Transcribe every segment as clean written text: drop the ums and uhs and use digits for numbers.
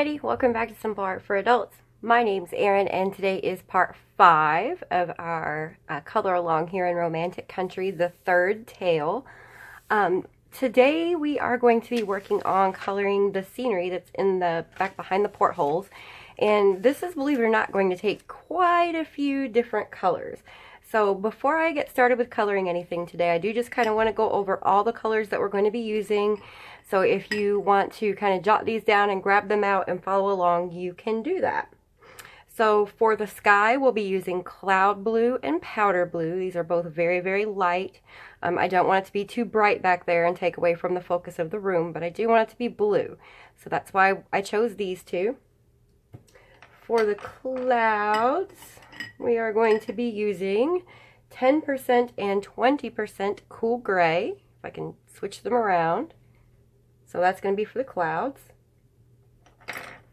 everybody, welcome back to Simple Art for Adults. My name's Erin and today is part 5 of our color along here in Romantic Country, the third tale. Today we are going to be working on coloring the scenery that's in the back behind the portholes, and this is, believe it or not, going to take quite a few different colors. So before I get started with coloring anything today, I do just kind of want to go over all the colors that we're going to be using. So if you want to kind of jot these down and grab them out and follow along, you can do that. So for the sky, we'll be using cloud blue and powder blue. These are both very, very light. I don't want it to be too bright back there and take away from the focus of the room, but I do want it to be blue. So that's why I chose these two. For the clouds, we are going to be using 10% and 20% cool gray. If I can switch them around. So that's going to be for the clouds.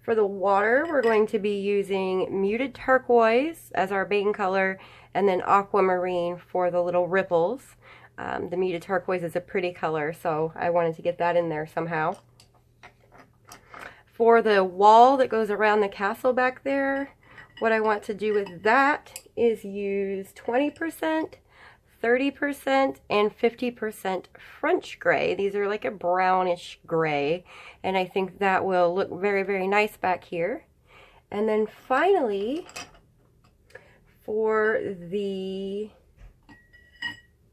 For the water, we're going to be using muted turquoise as our main color, and then aquamarine for the little ripples. The muted turquoise is a pretty color, so I wanted to get that in there somehow. For the wall that goes around the castle back there, what I want to do with that is use 20%, 30%, and 50% French gray. These are like a brownish gray, and I think that will look very, very nice back here. And then finally, for the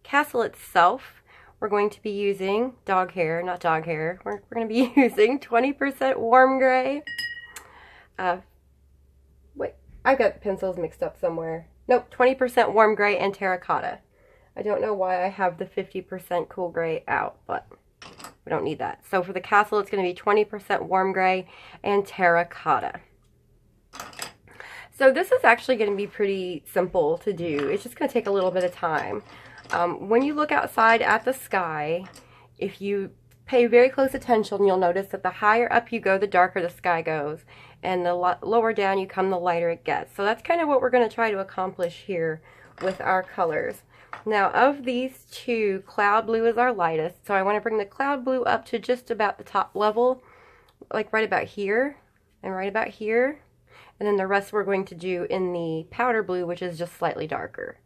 castle itself, we're going to be using dog hair, not dog hair. We're going to be using 20% warm gray. Wait, I've got pencils mixed up somewhere. Nope, 20% warm gray and terracotta. I don't know why I have the 50% cool gray out, but we don't need that. So for the castle, it's going to be 20% warm gray and terracotta. So this is actually going to be pretty simple to do. It's just going to take a little bit of time. When you look outside at the sky, if you pay very close attention, you'll notice that the higher up you go, the darker the sky goes. And the lower down you come, the lighter it gets. So that's kind of what we're going to try to accomplish here with our colors. Now, of these two, cloud blue is our lightest, so I want to bring the cloud blue up to just about the top level, like right about here, and right about here, and then the rest we're going to do in the powder blue, which is just slightly darker.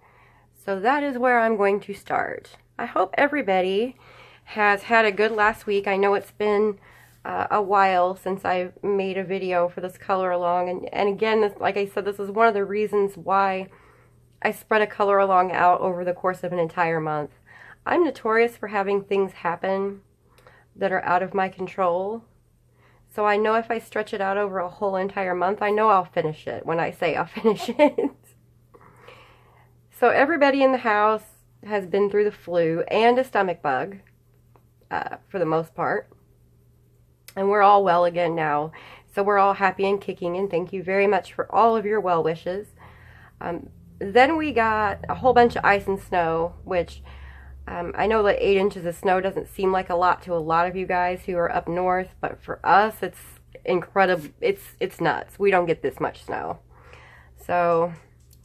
So that is where I'm going to start. I hope everybody has had a good last week. I know it's been a while since I made a video for this color along, and again, like I said, this is one of the reasons why I spread a color along out over the course of an entire month. I'm notorious for having things happen that are out of my control. So I know if I stretch it out over a whole entire month, I know I'll finish it when I say I'll finish it. So everybody in the house has been through the flu and a stomach bug, for the most part. And we're all well again now. So we're all happy and kicking, and thank you very much for all of your well wishes. Then we got a whole bunch of ice and snow, which I know that 8 inches of snow doesn't seem like a lot to a lot of you guys who are up north, but for us, it's incredible. It's nuts. We don't get this much snow. So,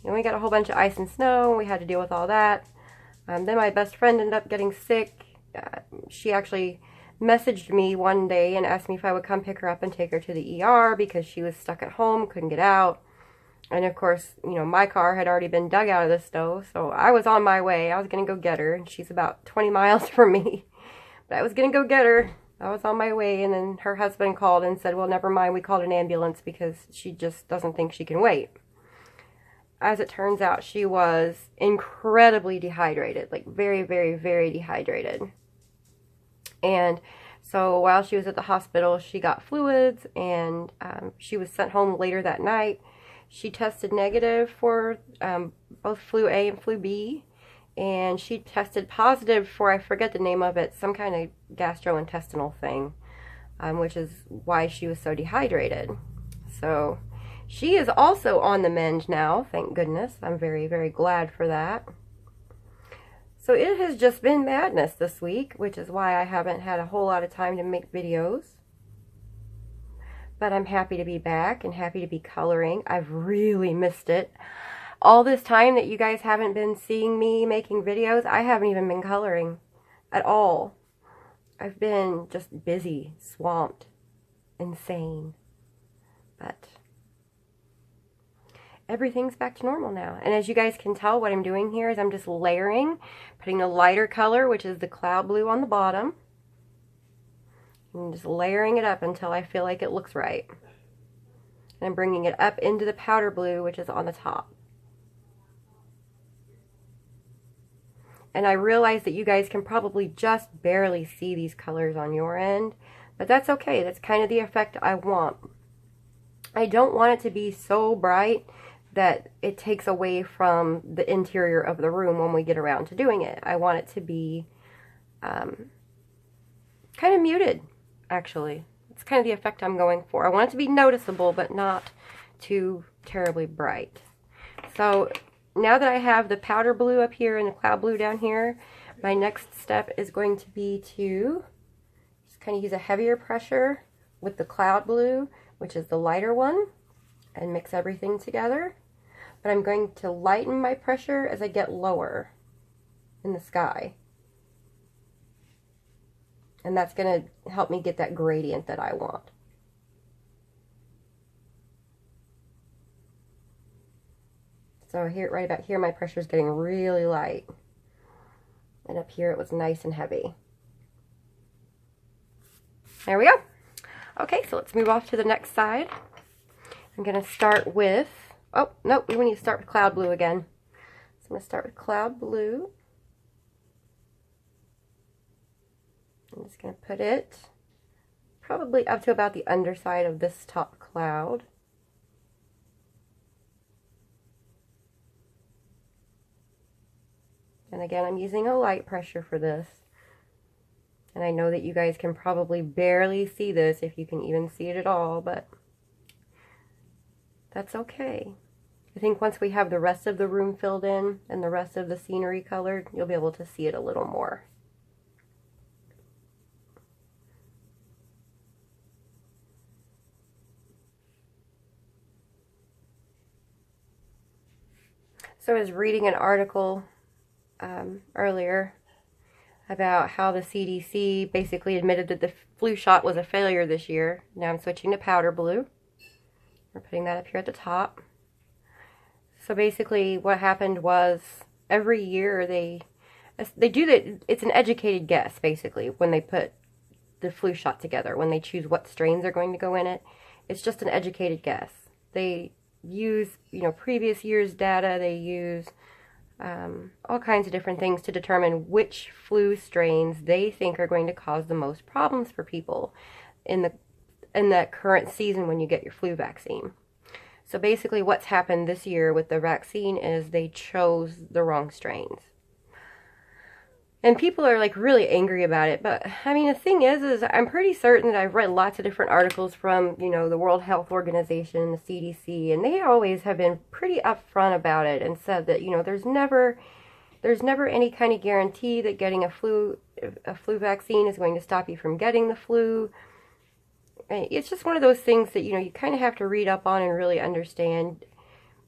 we got a whole bunch of ice and snow. We had to deal with all that. Then my best friend ended up getting sick. She actually messaged me one day and asked me if I would come pick her up and take her to the ER because she was stuck at home, couldn't get out. And of course, you know, my car had already been dug out of the snow, so I was on my way. I was going to go get her, and she's about 20 miles from me. But I was going to go get her. I was on my way, and then her husband called and said, well, never mind, we called an ambulance because she just doesn't think she can wait. As it turns out, she was incredibly dehydrated, like very, very, very dehydrated. And so while she was at the hospital, she got fluids, and she was sent home later that night. She tested negative for both flu A and flu B, and she tested positive for, I forget the name of it, some kind of gastrointestinal thing, which is why she was so dehydrated. So she is also on the mend now, thank goodness. I'm very, very glad for that. So it has just been madness this week, which is why I haven't had a whole lot of time to make videos. But I'm happy to be back and happy to be coloring. I've really missed it. All this time that you guys haven't been seeing me making videos, I haven't even been coloring at all. I've been just busy, swamped, insane. But everything's back to normal now. And as you guys can tell, what I'm doing here is I'm just layering, putting the lighter color, which is the cloud blue, on the bottom. And just layering it up until I feel like it looks right. And I'm bringing it up into the powder blue, which is on the top. And I realize that you guys can probably just barely see these colors on your end, but that's okay. That's kind of the effect I want. I don't want it to be so bright that it takes away from the interior of the room when we get around to doing it. I want it to be kind of muted, actually. It's kind of the effect I'm going for. I want it to be noticeable, but not too terribly bright. So now that I have the powder blue up here and the cloud blue down here, my next step is going to be to just kind of use a heavier pressure with the cloud blue, which is the lighter one, and mix everything together. But I'm going to lighten my pressure as I get lower in the sky. And that's going to help me get that gradient that I want. So here, right about here, my pressure is getting really light. And up here it was nice and heavy. There we go. Okay, so let's move off to the next side. I'm going to start with, oh, no, we need to start with cloud blue again. So I'm going to start with cloud blue. I'm just going to put it probably up to about the underside of this top cloud. And again, I'm using a light pressure for this. And I know that you guys can probably barely see this, if you can even see it at all, but that's okay. I think once we have the rest of the room filled in and the rest of the scenery colored, you'll be able to see it a little more. So I was reading an article earlier about how the CDC basically admitted that the flu shot was a failure this year. Now I'm switching to powder blue. We're putting that up here at the top. So basically what happened was every year they do that. It's an educated guess basically when they put the flu shot together, when they choose what strains are going to go in it. It's just an educated guess. They use, you know, previous year's data. They use all kinds of different things to determine which flu strains they think are going to cause the most problems for people in that current season when you get your flu vaccine. So basically what's happened this year with the vaccine is they chose the wrong strains. And people are like really angry about it. But I mean, the thing is I'm pretty certain that I've read lots of different articles from, you know, the World Health Organization, the CDC, and they always have been pretty upfront about it and said that, you know, there's never any kind of guarantee that getting a flu vaccine is going to stop you from getting the flu. It's just one of those things that, you know, you kind of have to read up on and really understand.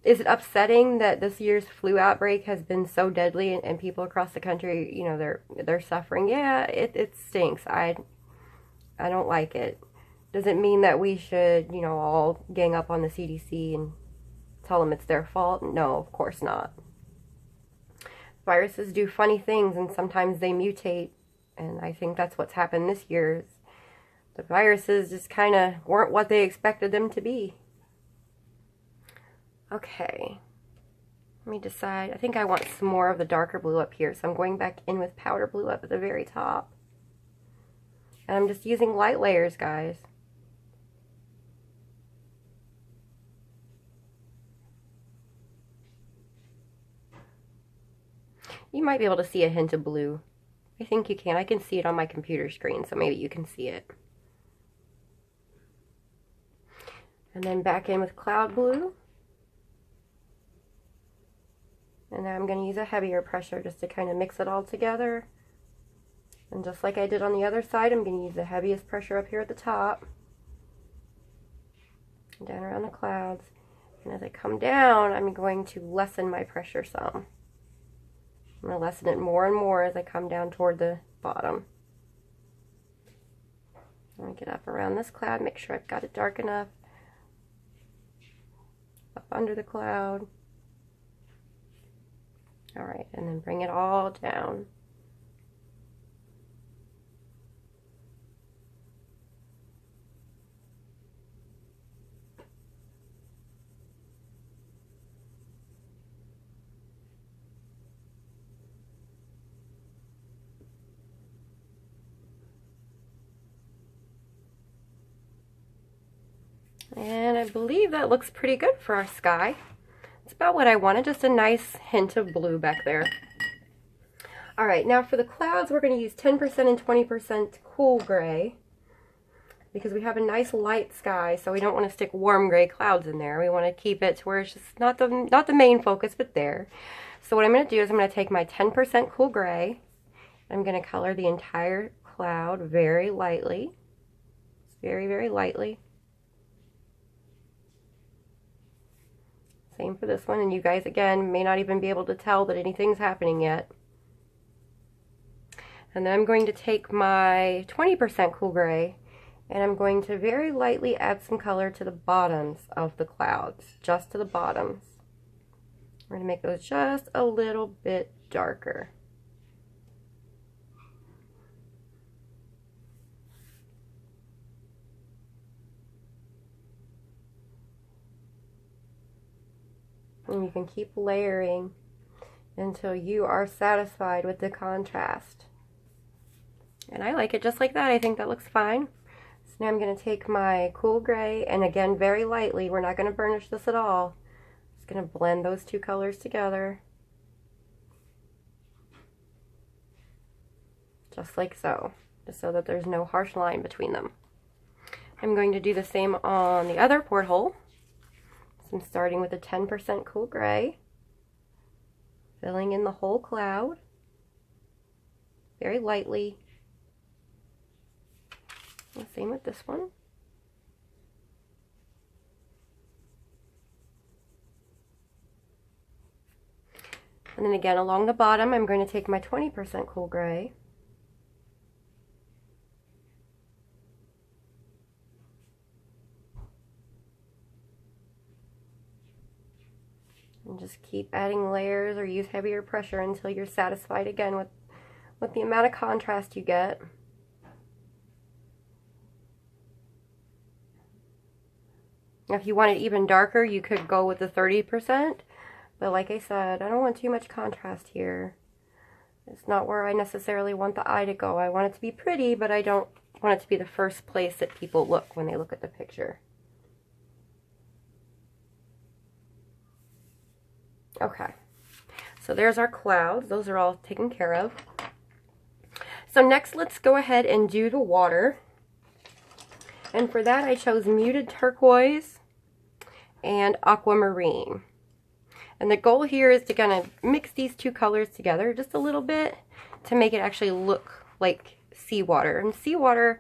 Is it upsetting that this year's flu outbreak has been so deadly and people across the country, you know, they're suffering? Yeah, it stinks. I don't like it. Does it mean that we should, you know, all gang up on the CDC and tell them it's their fault? No, of course not. Viruses do funny things and sometimes they mutate, and I think that's what's happened this year. The viruses just kind of weren't what they expected them to be. Okay, let me decide. I think I want some more of the darker blue up here, so I'm going back in with powder blue up at the very top. And I'm just using light layers, guys. You might be able to see a hint of blue. I think you can. I can see it on my computer screen, so maybe you can see it. And then back in with cloud blue. And now I'm going to use a heavier pressure just to kind of mix it all together. And just like I did on the other side, I'm going to use the heaviest pressure up here at the top. And down around the clouds. And as I come down, I'm going to lessen my pressure some. I'm going to lessen it more and more as I come down toward the bottom. I'm going to get up around this cloud, make sure I've got it dark enough. under the cloud. All right, and then bring it all down. And I believe that looks pretty good for our sky. It's about what I wanted, just a nice hint of blue back there. All right, now for the clouds, we're going to use 10% and 20% cool gray because we have a nice light sky, so we don't want to stick warm gray clouds in there. We want to keep it to where it's just not the main focus, but there. So what I'm going to do is I'm going to take my 10% cool gray. I'm going to color the entire cloud very lightly. Very, very lightly. Same for this one, and you guys, again, may not even be able to tell that anything's happening yet. And then I'm going to take my 20% cool gray, and I'm going to very lightly add some color to the bottoms of the clouds, just to the bottoms. We're going to make those just a little bit darker. And you can keep layering until you are satisfied with the contrast. And I like it just like that. I think that looks fine. So now I'm going to take my cool gray, and again, very lightly, we're not going to burnish this at all. Just going to blend those two colors together. Just like so. Just so that there's no harsh line between them. I'm going to do the same on the other porthole. So I'm starting with a 10% cool gray, filling in the whole cloud, very lightly. And same with this one. And then again, along the bottom, I'm going to take my 20% cool gray. And just keep adding layers or use heavier pressure until you're satisfied again with the amount of contrast you get. Now, if you want it even darker, you could go with the 30%. But like I said, I don't want too much contrast here. It's not where I necessarily want the eye to go. I want it to be pretty, but I don't want it to be the first place that people look when they look at the picture. Okay, so there's our clouds. Those are all taken care of. So next, let's go ahead and do the water. And for that, I chose muted turquoise and aquamarine. And the goal here is to kind of mix these two colors together just a little bit to make it actually look like seawater. And seawater,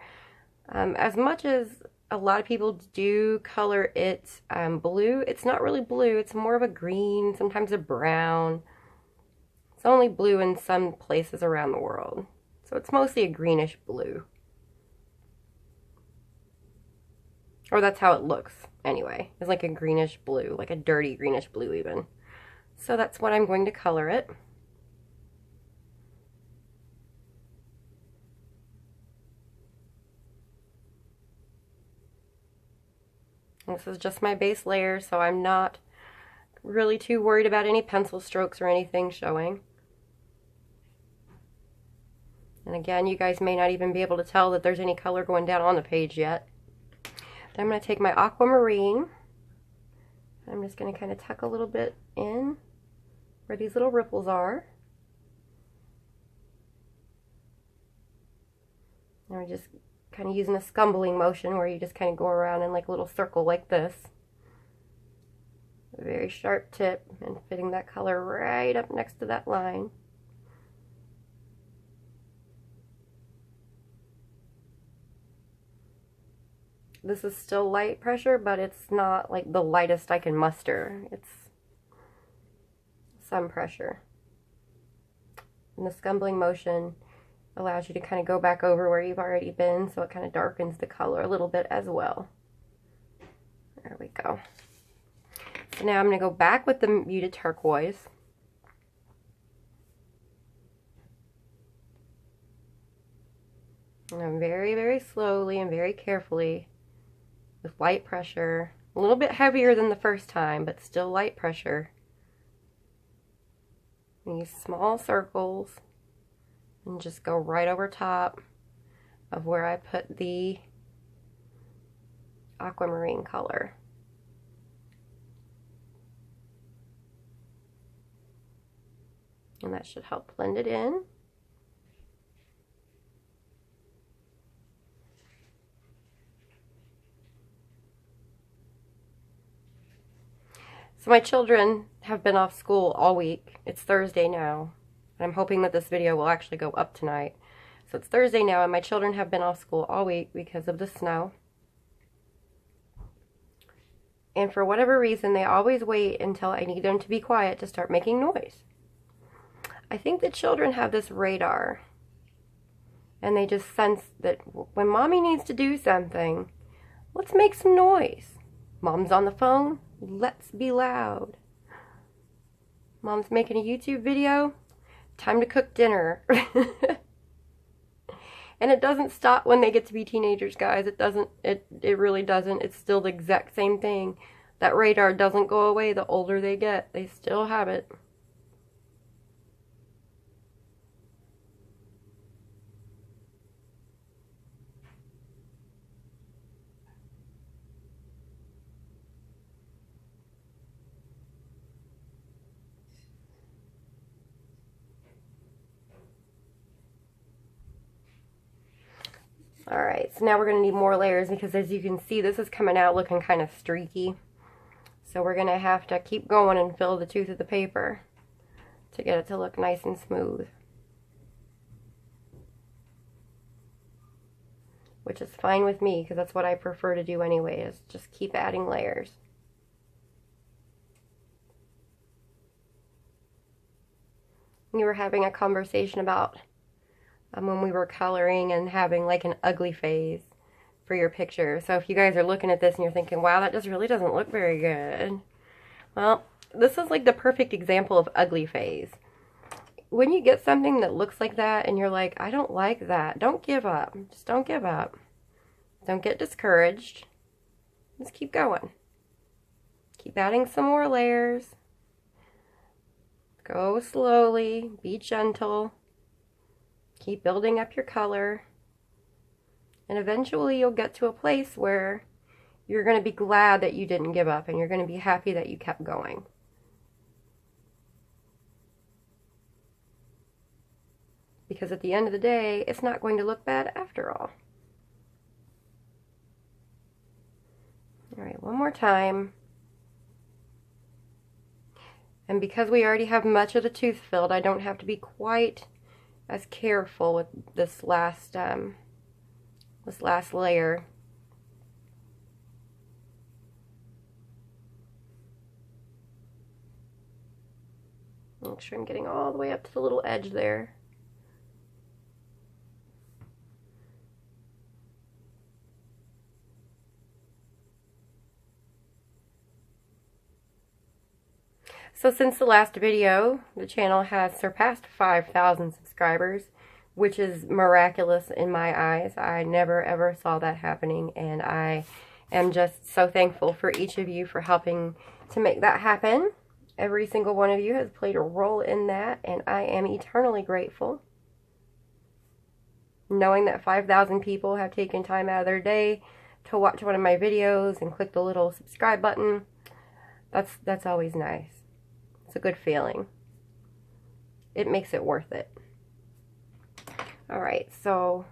as much as a lot of people do color it blue, it's not really blue. It's more of a green, sometimes a brown. It's only blue in some places around the world. So it's mostly a greenish blue. Or that's how it looks anyway. It's like a greenish blue, like a dirty greenish blue even. So that's what I'm going to color it. This is just my base layer, so I'm not really too worried about any pencil strokes or anything showing. And again, you guys may not even be able to tell that there's any color going down on the page yet. Then I'm going to take my aquamarine. I'm just going to kind of tuck a little bit in where these little ripples are. And we're just kind of using a scumbling motion where you just kind of go around in like a little circle like this. A very sharp tip and fitting that color right up next to that line. This is still light pressure, but it's not like the lightest I can muster. It's some pressure. And the scumbling motion allows you to kind of go back over where you've already been, so it kind of darkens the color a little bit as well. There we go. So now I'm going to go back with the muted turquoise. And I'm very, very slowly and very carefully, with light pressure, a little bit heavier than the first time, but still light pressure. These small circles, and just go right over top of where I put the aquamarine color. And that should help blend it in. So my children have been off school all week. It's Thursday now. And I'm hoping that this video will actually go up tonight. So it's Thursday now, and my children have been off school all week because of the snow. And for whatever reason, they always wait until I need them to be quiet to start making noise. I think the children have this radar. And they just sense that when mommy needs to do something, let's make some noise. Mom's on the phone, let's be loud. Mom's making a YouTube video, time to cook dinner. And it doesn't stop when they get to be teenagers, guys. It doesn't, it really doesn't. It's still the exact same thing. That radar doesn't go away the older they get. They still have it. Alright, so now we're going to need more layers because as you can see, this is coming out looking kind of streaky. So we're going to have to keep going and fill the tooth of the paper to get it to look nice and smooth. Which is fine with me because that's what I prefer to do anyway, is just keep adding layers. We were having a conversation about when we were coloring and having like an ugly phase for your picture. So if you guys are looking at this and you're thinking, wow, that just really doesn't look very good. Well, this is like the perfect example of ugly phase. When you get something that looks like that and you're like, I don't like that, don't give up. Just don't give up. Don't get discouraged. Just keep going. Keep adding some more layers. Go slowly, be gentle. Keep building up your color, and eventually you'll get to a place where you're going to be glad that you didn't give up, and you're going to be happy that you kept going. Because at the end of the day, it's not going to look bad after all. Alright, one more time. And because we already have much of the tooth filled, I don't have to be quite as careful with this last layer. Make sure I'm getting all the way up to the little edge there. So since the last video, the channel has surpassed 5,000 subscribers, which is miraculous in my eyes. I never ever saw that happening, and I am just so thankful for each of you for helping to make that happen. Every single one of you has played a role in that, and I am eternally grateful. Knowing that 5,000 people have taken time out of their day to watch one of my videos and click the little subscribe button, that's always nice. It's a good feeling. It makes it worth it. Alright, so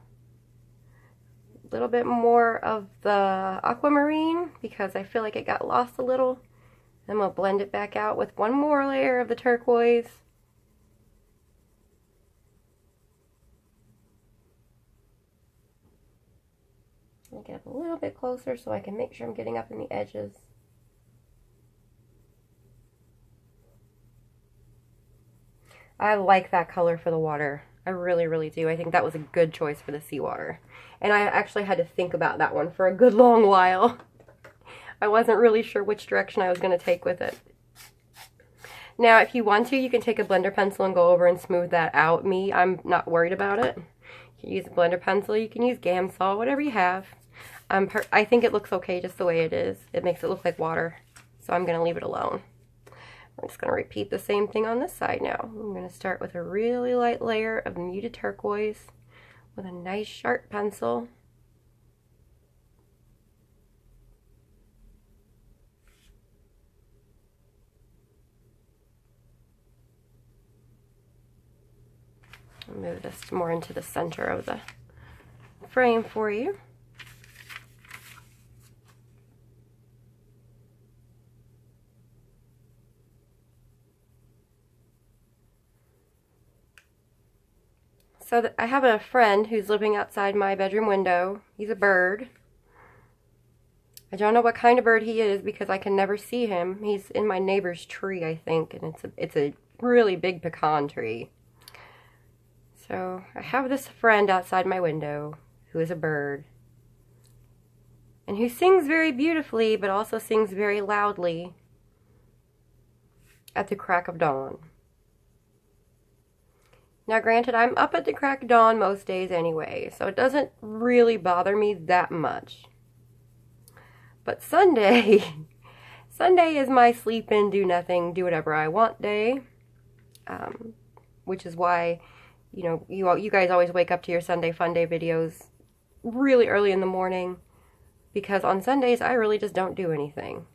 a little bit more of the aquamarine because I feel like it got lost a little. Then we'll blend it back out with one more layer of the turquoise. I'll get up a little bit closer so I can make sure I'm getting up in the edges. I like that color for the water. I really, really do. I think that was a good choice for the seawater. And I actually had to think about that one for a good long while. I wasn't really sure which direction I was going to take with it. Now, if you want to, you can take a blender pencil and go over and smooth that out. I'm not worried about it. You can use a blender pencil, you can use Gamsol, whatever you have. I think it looks okay just the way it is. It makes it look like water, so I'm going to leave it alone. I'm just going to repeat the same thing on this side now. I'm going to start with a really light layer of muted turquoise with a nice sharp pencil. I'll move this more into the center of the frame for you. So I have a friend who's living outside my bedroom window. He's a bird. I don't know what kind of bird he is because I can never see him. He's in my neighbor's tree, I think, and it's a really big pecan tree. So I have this friend outside my window who is a bird and who sings very beautifully but also sings very loudly at the crack of dawn. Now granted, I'm up at the crack of dawn most days anyway, so it doesn't really bother me that much. But Sunday is my sleep in, do nothing, do whatever I want day, which is why, you know, you guys always wake up to your Sunday Fun Day videos really early in the morning, because on Sundays I really just don't do anything.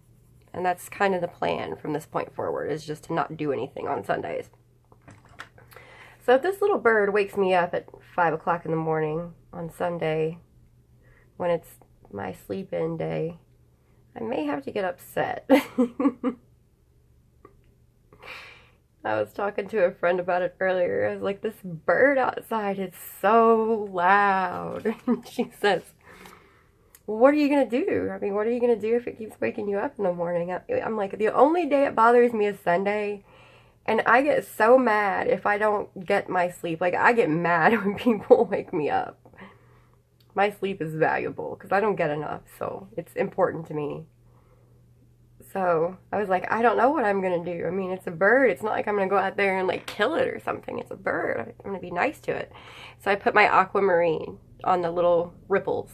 And that's kind of the plan from this point forward, is just to not do anything on Sundays. So if this little bird wakes me up at 5 o'clock in the morning on Sunday, when it's my sleep-in day, I may have to get upset. I was talking to a friend about it earlier. I was like, this bird outside is so loud. She says, well, what are you going to do? I mean, what are you going to do if it keeps waking you up in the morning? I'm like, the only day it bothers me is Sunday. And I get so mad if I don't get my sleep. Like, I get mad when people wake me up. My sleep is valuable because I don't get enough, so it's important to me. So I was like, I don't know what I'm going to do. I mean, it's a bird. It's not like I'm going to go out there and, like, kill it or something. It's a bird. I'm going to be nice to it. So I put my aquamarine on the little ripples.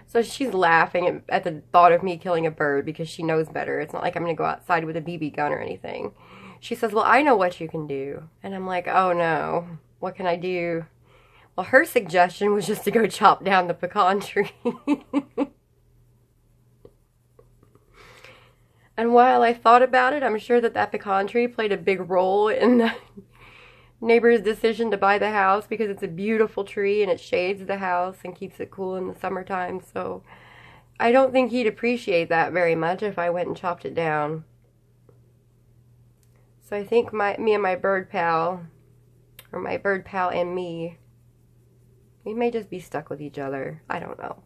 So she's laughing at the thought of me killing a bird because she knows better. It's not like I'm going to go outside with a BB gun or anything. She says, well, I know what you can do. And I'm like, oh no, what can I do? Well, her suggestion was just to go chop down the pecan tree. And while I thought about it, I'm sure that pecan tree played a big role in the neighbor's decision to buy the house, because it's a beautiful tree and it shades the house and keeps it cool in the summertime. So I don't think he'd appreciate that very much if I went and chopped it down. So I think me and my bird pal, or my bird pal and me, we may just be stuck with each other. I don't know.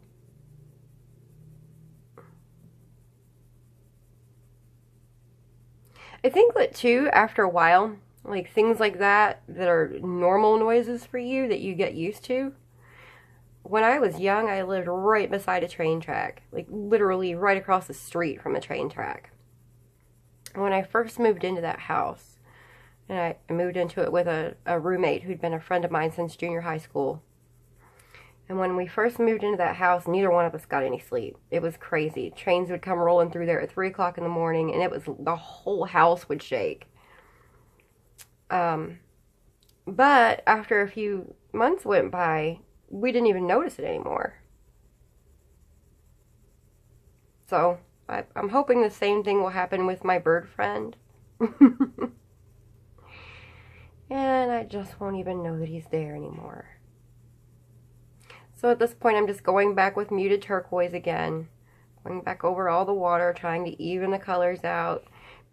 I think that too, after a while, like things like that are normal noises for you that you get used to. When I was young, I lived right beside a train track, like literally right across the street from a train track. And when I first moved into that house, and I moved into it with a roommate who'd been a friend of mine since junior high school. And when we first moved into that house, neither one of us got any sleep. It was crazy. Trains would come rolling through there at 3 o'clock in the morning, and the whole house would shake. But after a few months went by, we didn't even notice it anymore. So I'm hoping the same thing will happen with my bird friend. And I just won't even know that he's there anymore. So at this point, I'm just going back with muted turquoise again. Going back over all the water, trying to even the colors out.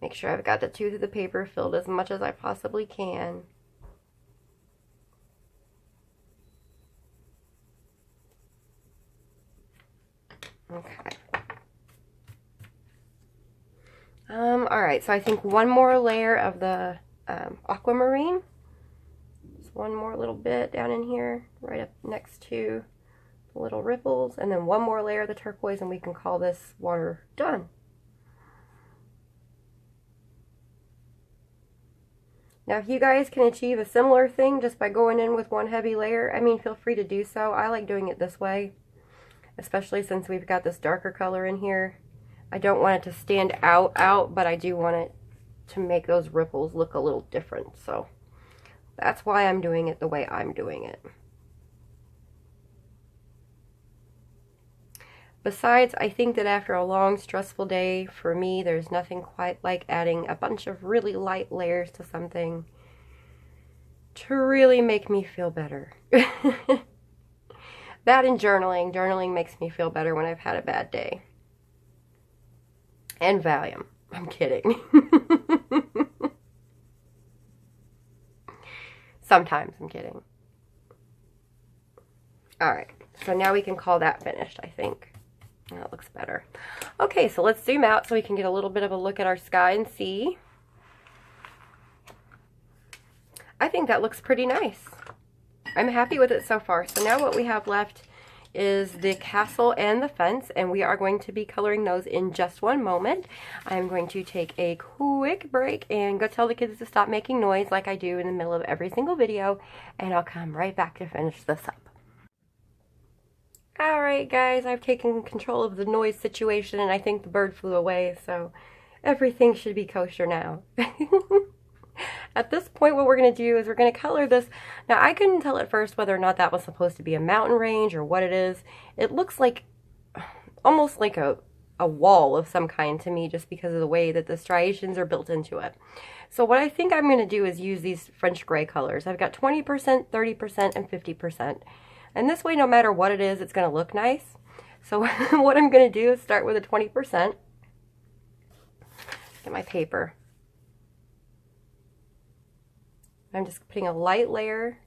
Make sure I've got the tooth of the paper filled as much as I possibly can. Okay. Alright, so I think one more layer of the aquamarine. Just one more little bit down in here, right up next to the little ripples, and then one more layer of the turquoise, and we can call this water done. Now, if you guys can achieve a similar thing just by going in with one heavy layer, I mean, feel free to do so. I like doing it this way, especially since we've got this darker color in here. I don't want it to stand out, but I do want it to make those ripples look a little different. So that's why I'm doing it the way I'm doing it. Besides, I think that after a long, stressful day, for me, there's nothing quite like adding a bunch of really light layers to something to really make me feel better. That and journaling. Journaling makes me feel better when I've had a bad day. And Valium. I'm kidding. Sometimes I'm kidding. Alright, so now we can call that finished, I think. That looks better. Okay, so let's zoom out so we can get a little bit of a look at our sky and sea. I think that looks pretty nice. I'm happy with it so far. So now what we have left is the castle and the fence, and we are going to be coloring those in just one moment. I'm going to take a quick break and go tell the kids to stop making noise like I do in the middle of every single video, and I'll come right back to finish this up. Alright guys, I've taken control of the noise situation, and I think the bird flew away, so everything should be kosher now. At this point, what we're going to do is we're going to color this. Now, I couldn't tell at first whether or not that was supposed to be a mountain range or what it is. It looks like, almost like a wall of some kind to me, just because of the way that the striations are built into it. So what I think I'm going to do is use these French gray colors. I've got 20%, 30%, and 50%. And this way, no matter what it is, it's going to look nice. So what I'm going to do is start with a 20%. Get my paper. I'm just putting a light layer,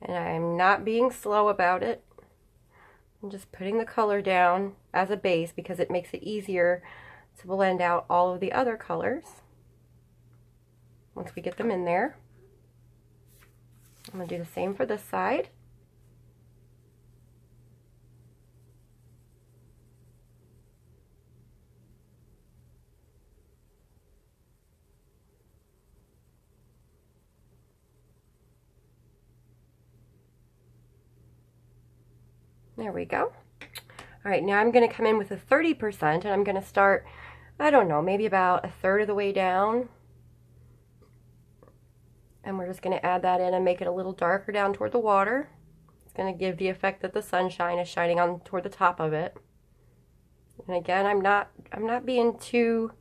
and I'm not being slow about it. I'm just putting the color down as a base because it makes it easier to blend out all of the other colors once we get them in there. I'm going to do the same for this side. There we go. All right, now I'm going to come in with a 30%, and I'm going to start, I don't know, maybe about a third of the way down. And we're just going to add that in and make it a little darker down toward the water. It's going to give the effect that the sunshine is shining on toward the top of it. And again, I'm not being too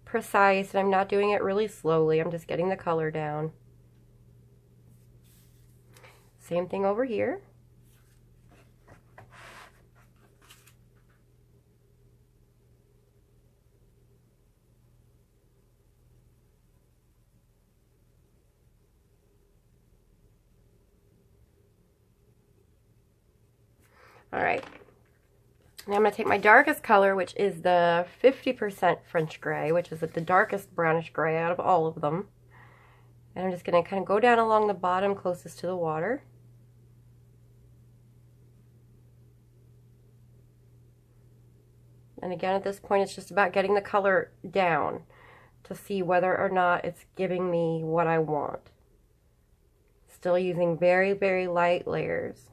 precise, and I'm not doing it really slowly. I'm just getting the color down. Same thing over here. All right, now I'm going to take my darkest color, which is the 50% French gray, which is the darkest brownish gray out of all of them. And I'm just going to kind of go down along the bottom closest to the water. And again, at this point, it's just about getting the color down to see whether or not it's giving me what I want. Still using very, very light layers.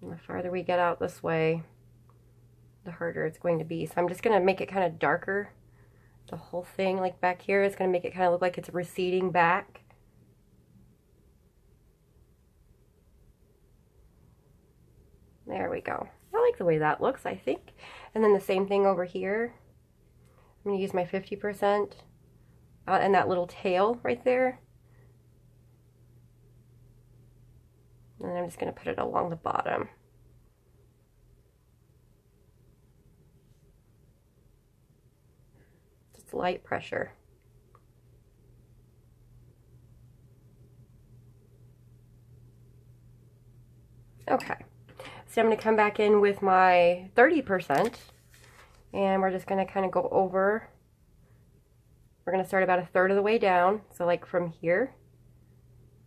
And the farther we get out this way, the harder it's going to be. So I'm just going to make it kind of darker. The whole thing, like back here, is going to make it kind of look like it's receding back. There we go. I like the way that looks, I think. And then the same thing over here. I'm going to use my 50% and that little tail right there. And then I'm just going to put it along the bottom. Just light pressure. Okay. So I'm going to come back in with my 30%, and we're just going to kind of go over. We're going to start about a third of the way down, so like from here,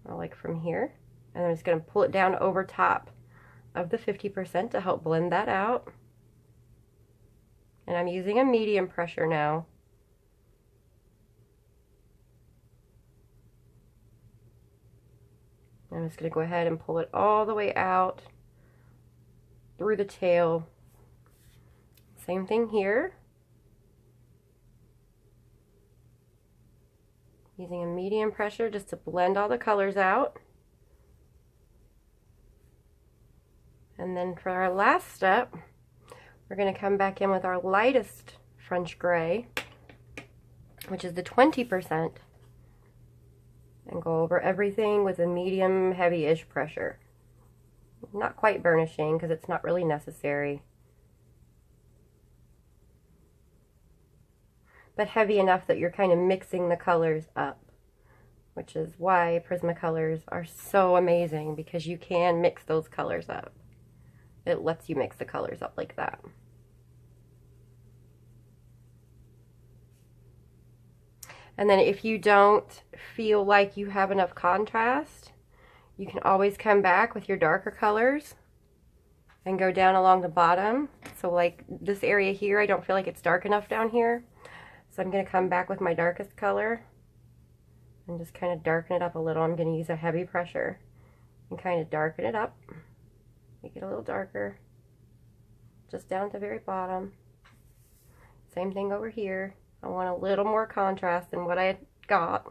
or like from here, And I'm just going to pull it down over top of the 50% to help blend that out. And I'm using a medium pressure now. I'm just going to go ahead and pull it all the way out through the tail. Same thing here. Using a medium pressure just to blend all the colors out. And then for our last step, we're going to come back in with our lightest French gray, which is the 20%. And go over everything with a medium heavy-ish pressure. Not quite burnishing because it's not really necessary. But heavy enough that you're kind of mixing the colors up. Which is why Prismacolors are so amazing, because you can mix those colors up. It lets you mix the colors up like that. And then if you don't feel like you have enough contrast, you can always come back with your darker colors and go down along the bottom. So like this area here, I don't feel like it's dark enough down here. So I'm going to come back with my darkest color and just kind of darken it up a little. I'm going to use a heavy pressure and kind of darken it up. Make it a little darker. Just down at the very bottom. Same thing over here. I want a little more contrast than what I got.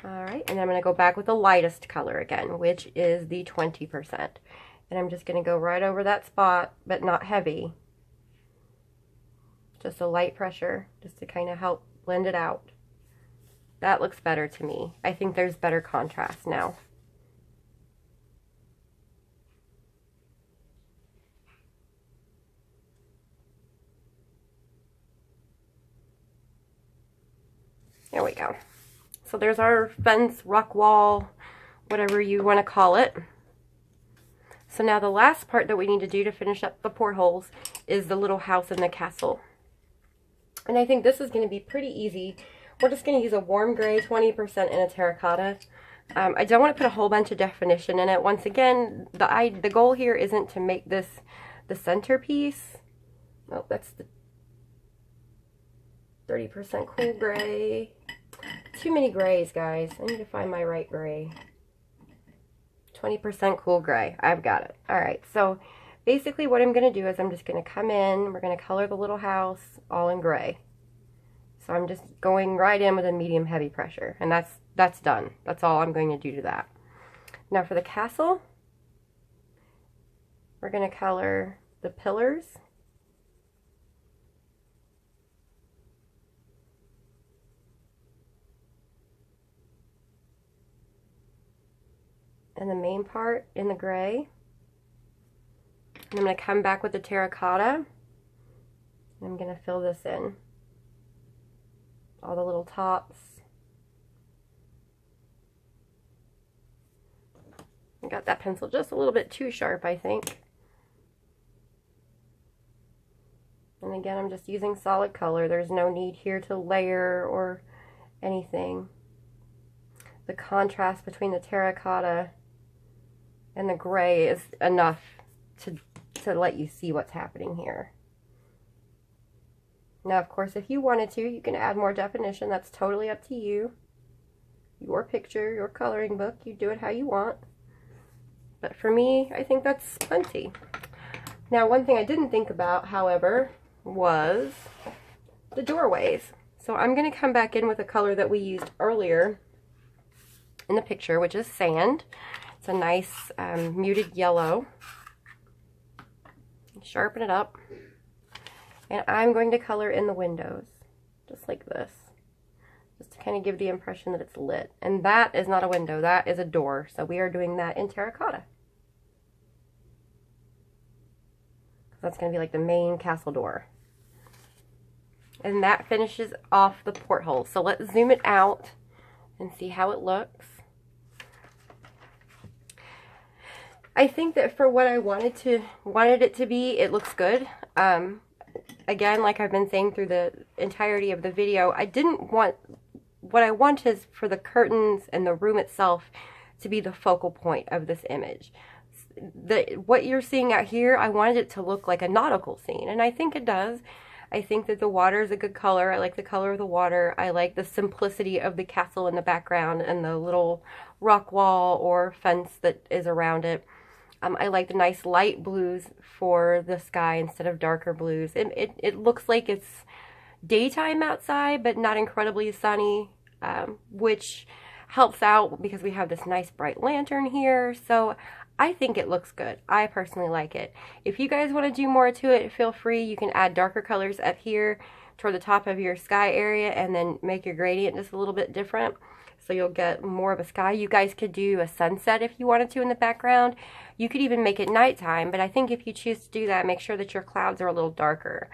Alright, and I'm going to go back with the lightest color again, which is the 20%. And I'm just going to go right over that spot, but not heavy. Just a light pressure, just to kind of help blend it out. That looks better to me. I think there's better contrast now. There we go. So there's our fence, rock wall, whatever you want to call it. So now the last part that we need to do to finish up the portholes is the little house in the castle. And I think this is going to be pretty easy. We're just going to use a warm gray, 20% and a terracotta. I don't want to put a whole bunch of definition in it. Once again, the goal here isn't to make this the centerpiece. Oh, that's the 30% cool gray. Too many grays, guys. I need to find my right gray. 20% cool gray. I've got it. Alright, so basically what I'm going to do is I'm just going to come in. We're going to color the little house all in gray. So I'm just going right in with a medium heavy pressure. And that's done. That's all I'm going to do to that. Now for the castle, we're going to color the pillars. And the main part in the gray. And I'm going to come back with the terracotta. And I'm going to fill this in. All the little tops. I got that pencil just a little bit too sharp, I think. And again, I'm just using solid color. There's no need here to layer or anything. The contrast between the terracotta and the gray is enough to let you see what's happening here. Now, of course, if you wanted to, you can add more definition. That's totally up to you. Your picture, your coloring book, you do it how you want. But for me, I think that's plenty. Now, one thing I didn't think about, however, was the doorways. So I'm going to come back in with a color that we used earlier in the picture, which is sand. It's a nice muted yellow. Sharpen it up. And I'm going to color in the windows, just like this. Just to kind of give the impression that it's lit. And that is not a window, that is a door. So we are doing that in terracotta. That's going to be like the main castle door. And that finishes off the porthole. So let's zoom it out and see how it looks. I think that for what I wanted it to be, it looks good. Again, like I've been saying through the entirety of the video, what I want is for the curtains and the room itself to be the focal point of this image. What you're seeing out here, I wanted it to look like a nautical scene, and I think it does. I think that the water is a good color. I like the color of the water. I like the simplicity of the castle in the background and the little rock wall or fence that is around it. I like the nice light blues for the sky instead of darker blues. It looks like it's daytime outside, but not incredibly sunny, which helps out because we have this nice bright lantern here. So I think it looks good. I personally like it. If you guys want to do more to it, feel free. You can add darker colors up here toward the top of your sky area and then make your gradient just a little bit different. So you'll get more of a sky. You guys could do a sunset if you wanted to in the background. You could even make it nighttime, but I think if you choose to do that, make sure that your clouds are a little darker,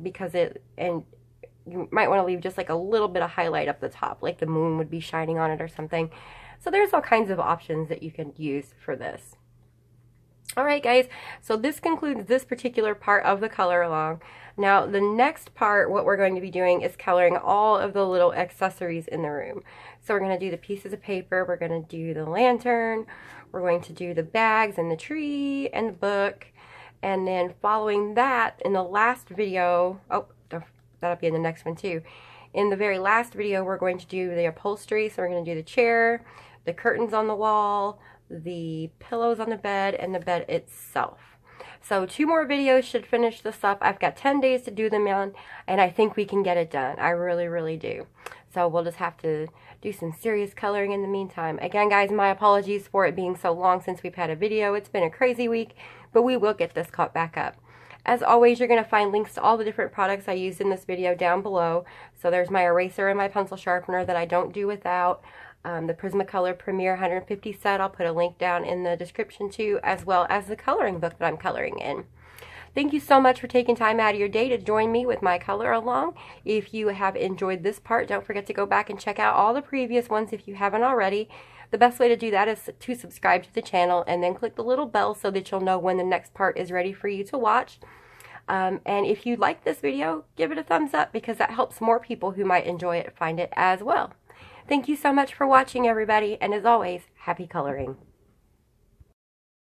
because you might want to leave just like a little bit of highlight up the top, like the moon would be shining on it or something. So there's all kinds of options that you can use for this. Alright guys, so this concludes this particular part of the color along. Now the next part, what we're going to be doing is coloring all of the little accessories in the room. So we're going to do the pieces of paper, we're going to do the lantern, we're going to do the bags and the tree and the book, and then following that in the last video, that'll be in the next one too. In the very last video we're going to do the upholstery, so we're going to do the chair, the curtains on the wall, the pillows on the bed, and the bed itself. So 2 more videos should finish this up. I've got 10 days to do them in, and I think we can get it done. I really, really do. So we'll just have to do some serious coloring in the meantime. Again, guys, my apologies for it being so long since we've had a video. It's been a crazy week, but we will get this caught back up. As always, you're going to find links to all the different products I used in this video down below. So there's my eraser and my pencil sharpener that I don't do without. The Prismacolor Premier 150 set, I'll put a link down in the description too, as well as the coloring book that I'm coloring in. Thank you so much for taking time out of your day to join me with my color along. If you have enjoyed this part, don't forget to go back and check out all the previous ones if you haven't already. The best way to do that is to subscribe to the channel and then click the little bell so that you'll know when the next part is ready for you to watch. And if you like this video, give it a thumbs up because that helps more people who might enjoy it find it as well. Thank you so much for watching, everybody, and as always, happy coloring.